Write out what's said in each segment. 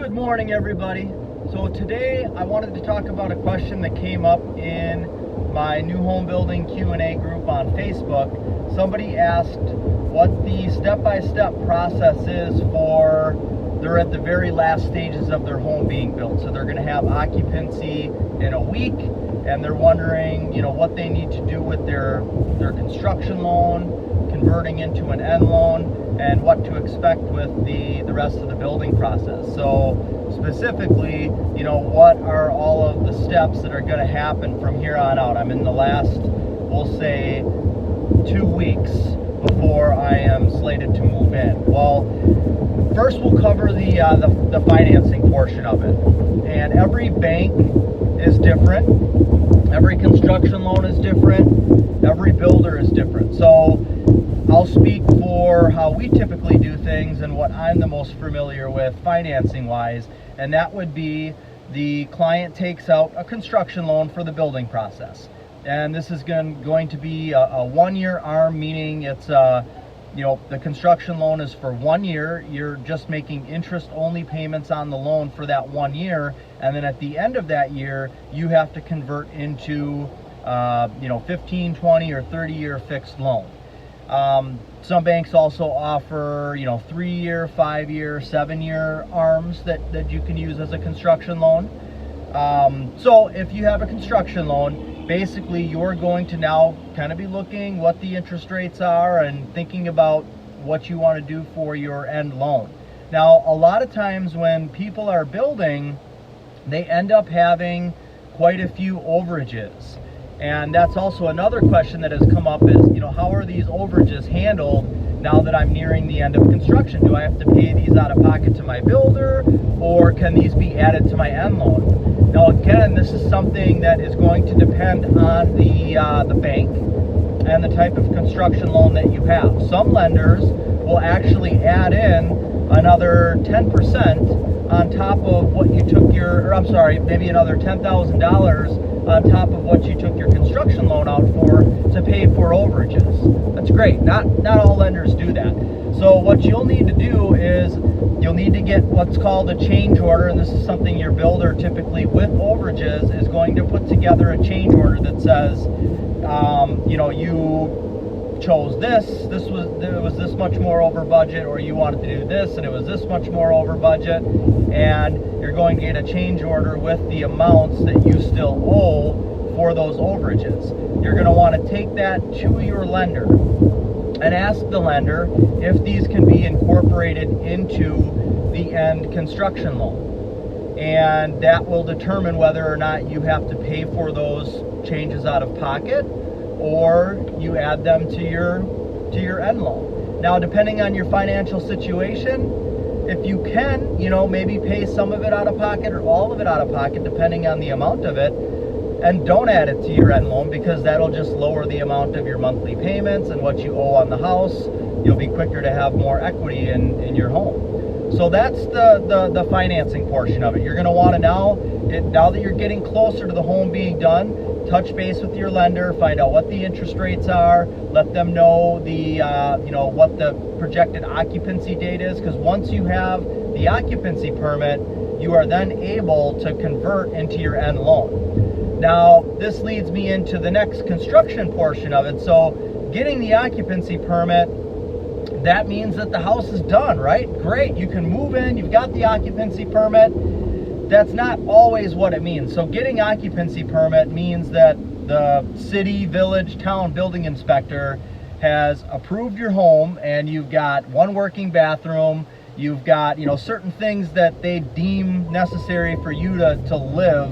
Good morning, everybody. So today I wanted to talk about a question that came up in my new home building Q&A group on Facebook. Somebody asked what the step-by-step process is for they're at the very last stages of their home being built. So they're going to have occupancy in a week, and they're wondering, what they need to do with their construction loan, converting into an end loan, and what to expect with the rest of the building process. So specifically, what are all of the steps that are going to happen from here on out? I'm in the last, we'll say, 2 weeks before I am slated to move in. Well, first we'll cover the financing portion of it. And every bank is different. Every construction loan is different. Every builder is different. So I'll speak for how we typically do things and what I'm the most familiar with financing wise, and that would be the client takes out a construction loan for the building process. And this is going to be a 1-year ARM, meaning it's the construction loan is for 1 year. You're just making interest only payments on the loan for that 1 year, and then at the end of that year you have to convert into 15, 20 or 30-year fixed loan. Some banks also offer 3-year, 5-year, 7-year ARMs that you can use as a construction loan. So if you have a construction loan, basically you're going to now kind of be looking what the interest rates are and thinking about what you want to do for your end loan. Now, a lot of times when people are building, they end up having quite a few overages. And that's also another question that has come up is, how are these overages handled now that I'm nearing the end of construction? Do I have to pay these out of pocket to my builder, or can these be added to my end loan? Now, again, this is something that is going to depend on the bank and the type of construction loan that you have. Some lenders will actually add in another 10% on top of what you took maybe another $10,000 on top of what you took your construction loan out for to pay for overages. That's great. Not all lenders do that. So what you'll need to do is you'll need to get what's called a change order, and this is something your builder typically with overages is going to put together a change order that says, you chose this was this much more over budget, or you wanted to do this and it was this much more over budget, and you're going to get a change order with the amounts that you still owe for those overages. You're going to want to take that to your lender and ask the lender if these can be incorporated into the end construction loan. And that will determine whether or not you have to pay for those changes out of pocket, or you add them to your end loan. Now, depending on your financial situation, if you can, maybe pay some of it out of pocket or all of it out of pocket, depending on the amount of it, and don't add it to your end loan, because that'll just lower the amount of your monthly payments and what you owe on the house. You'll be quicker to have more equity in your home. So that's the financing portion of it. You're going to want to now that you're getting closer to the home being done, touch base with your lender, find out what the interest rates are, let them know what the projected occupancy date is, because once you have the occupancy permit, you are then able to convert into your end loan. Now, this leads me into the next construction portion of it. So getting the occupancy permit, that means that the house is done, right? Great, you can move in, you've got the occupancy permit. That's not always what it means. So getting occupancy permit means that the city, village, town building inspector has approved your home, and you've got one working bathroom, you've got certain things that they deem necessary for you to live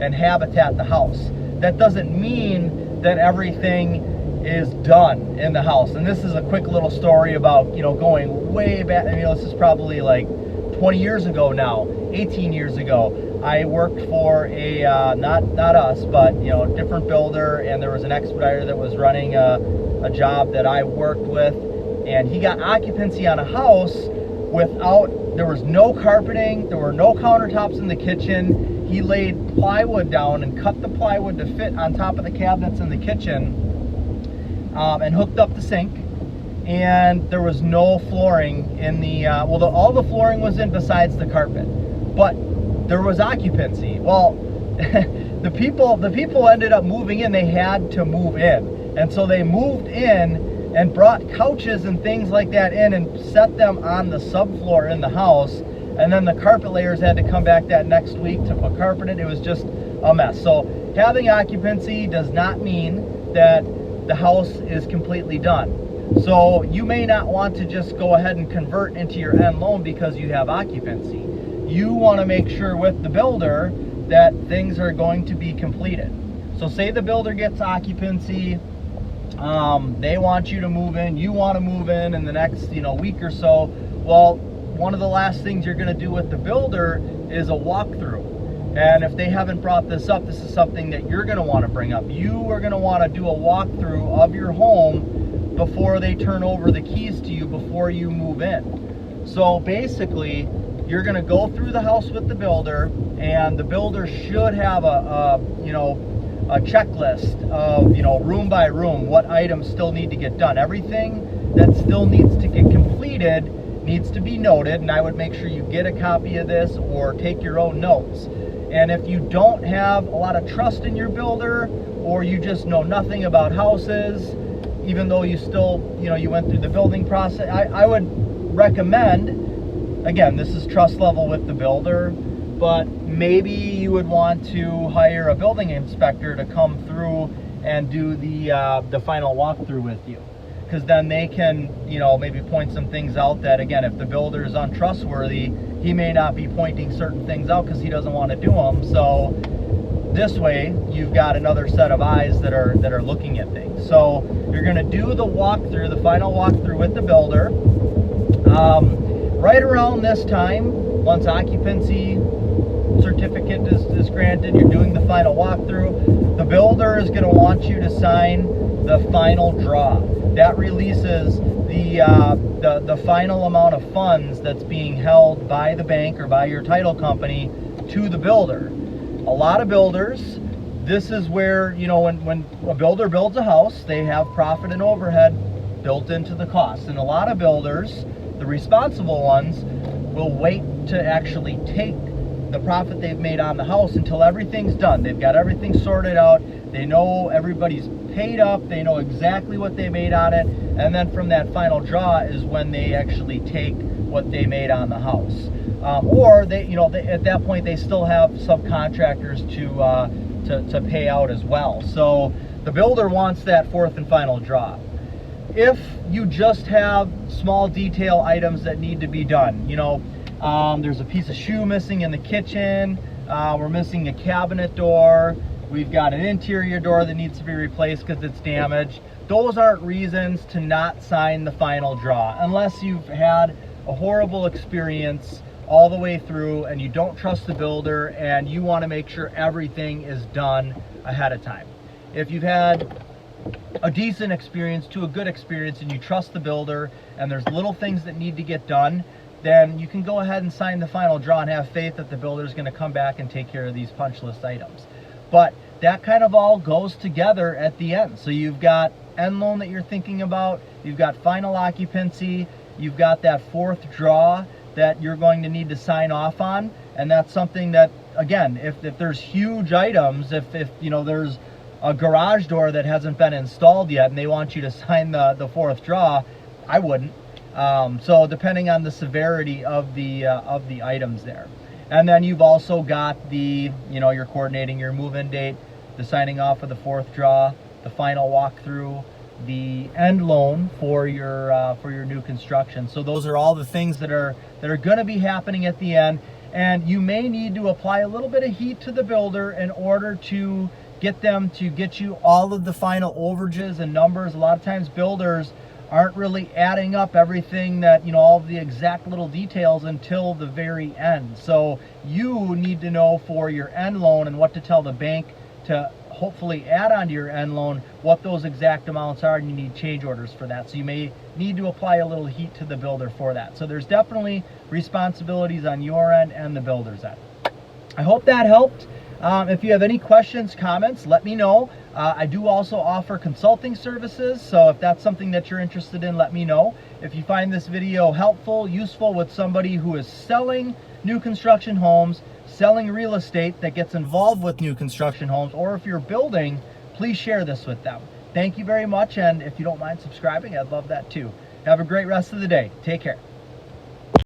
and habitat the house. That doesn't mean that everything is done in the house. And this is a quick little story about going way back. This is probably like 20 years ago now, 18 years ago. I worked for a not us, but different builder, and there was an expediter that was running a job that I worked with, and he got occupancy on a house there was no carpeting, there were no countertops in the kitchen. He laid plywood down and cut the plywood to fit on top of the cabinets in the kitchen, and hooked up the sink. And there was no flooring in the all the flooring was in besides the carpet. but there was occupancy. Well, the people ended up moving in. They had to move in, and so they moved in and brought couches and things like that in and set them on the subfloor in the house, and then the carpet layers had to come back that next week to put carpet in. It was just a mess. So having occupancy does not mean that the house is completely done. So you may not want to just go ahead and convert into your end loan because you have occupancy. You want to make sure with the builder that things are going to be completed. So say the builder gets occupancy, they want you to move in, you want to move in the next week or so. Well, one of the last things you're going to do with the builder is a walkthrough. And if they haven't brought this up, this is something that you're going to want to bring up. You are going to want to do a walkthrough of your home before they turn over the keys to you, before you move in. So basically, you're going to go through the house with the builder, and the builder should have a checklist of room by room what items still need to get done. Everything that still needs to get completed needs to be noted, and I would make sure you get a copy of this or take your own notes. And if you don't have a lot of trust in your builder, or you just know nothing about houses, even though you still you went through the building process, I would recommend, again, this is trust level with the builder, but maybe you would want to hire a building inspector to come through and do the final walkthrough with you, because then they can maybe point some things out that, again, if the builder is untrustworthy, he may not be pointing certain things out because he doesn't want to do them. So this way you've got another set of eyes that are looking at things. So you're going to do the walkthrough, the final walkthrough with the builder. Right around this time, once occupancy certificate is granted, you're doing the final walkthrough, the builder is going to want you to sign the final draw. That releases the final amount of funds that's being held by the bank or by your title company to the builder. A lot of builders, this is where, when a builder builds a house, they have profit and overhead built into the cost. And a lot of builders, the responsible ones, will wait to actually take the profit they've made on the house until everything's done. They've got everything sorted out. They know everybody's paid up. They know exactly what they made on it. And then from that final draw is when they actually take what they made on the house. Or they, at that point, they still have subcontractors to pay out as well. So the builder wants that fourth and final draw. If you just have small detail items that need to be done, there's a piece of shoe missing in the kitchen, we're missing a cabinet door, we've got an interior door that needs to be replaced because it's damaged. Those aren't reasons to not sign the final draw, unless you've had a horrible experience all the way through and you don't trust the builder and you want to make sure everything is done ahead of time. If you've had a decent experience to a good experience and you trust the builder and there's little things that need to get done, then you can go ahead and sign the final draw and have faith that the builder is going to come back and take care of these punch list items. But that kind of all goes together at the end. So you've got end loan that you're thinking about, you've got final occupancy, you've got that fourth draw that you're going to need to sign off on. And that's something that, again, if there's huge items, if there's a garage door that hasn't been installed yet and they want you to sign the fourth draw, I wouldn't. So depending on the severity of the items there. And then you've also got you're coordinating your move-in date, the signing off of the fourth draw, the final walkthrough, the end loan for your new construction. So those are all the things that are going to be happening at the end. And you may need to apply a little bit of heat to the builder in order to get them to get you all of the final overages and numbers. A lot of times builders aren't really adding up everything that, all of the exact little details until the very end. So you need to know for your end loan and what to tell the bank to hopefully add onto your end loan what those exact amounts are, and you need change orders for that. So you may need to apply a little heat to the builder for that. So there's definitely responsibilities on your end and the builder's end. I hope that helped. If you have any questions, comments, let me know. I do also offer consulting services, so if that's something that you're interested in, let me know. If you find this video helpful, useful with somebody who is selling new construction homes, selling real estate that gets involved with new construction homes, or if you're building, please share this with them. Thank you very much, and if you don't mind subscribing, I'd love that too. Have a great rest of the day. Take care.